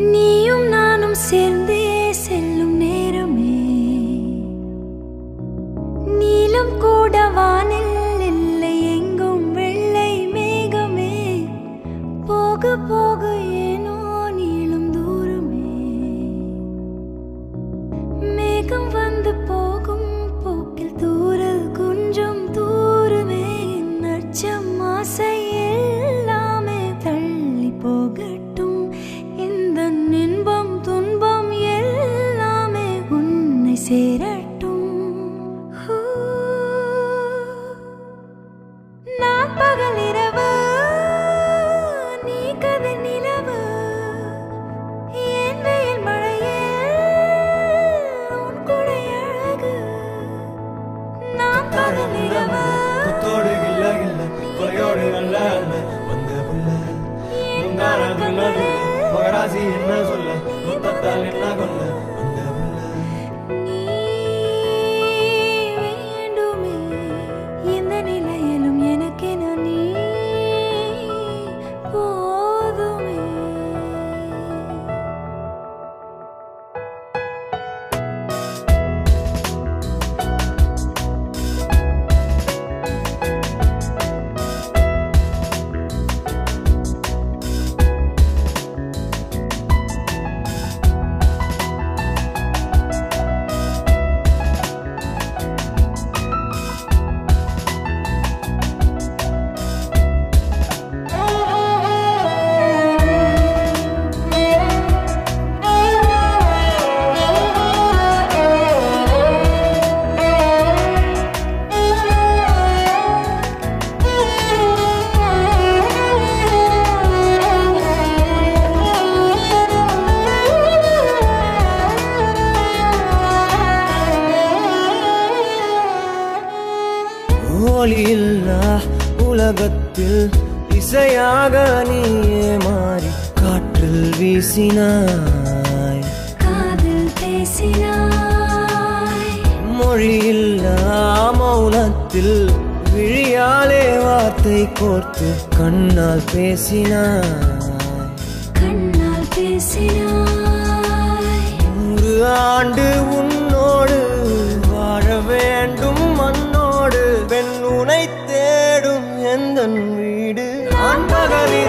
நீயும் நானும் சேர்ந்தே செல்லும் நேரமே நீலம் கூட வானில் இல்லை எங்கும் வெள்ளை மேகமே போக போக ஏனோ நீளும் தூரமே மேகம் வந்து போகும் போக்கில் தூரல் கொஞ்சம் தூரமே நச்சம் ஆசை எல்லாமே தள்ளி போகட்டும் இந்த இன்பம் துன்பம் எல்லாமே உன்னை சேரட்டும் நான் பகல் இரவு நீ கதிர் நிலவு என் வெயில் மழையே உன் குடை அழகு நான் பகல் இரவு குத்தோடு கில்ல கில்ல கொலையோடு நல்ல வந்த புள்ள உங்கார துள்ளது மகராசி என்ன சொல்ல முத்தத்தால் என்ன கொல்ல வந்த புள்ள நீ வேண்டுமே எந்த நிலையிலும் எனக்கென நீ போதுமே ஒளியில்லா உலகத்தில் இசையாக நீயே மாறி காற்றில் வீசினாய் காதில் பேசினாய் மொழியில்லா மௌனத்தில் விழியாலே வார்த்தை கோர்த்து கண்ணால் பேசினாய் கண்ணால் பேசினாய் 100 ஆண்டு உன்னோடு வாழ வேண்டும் மண்ணோடு பெண் உனை தேடும் எந்தன் வீடு நான் பகலில்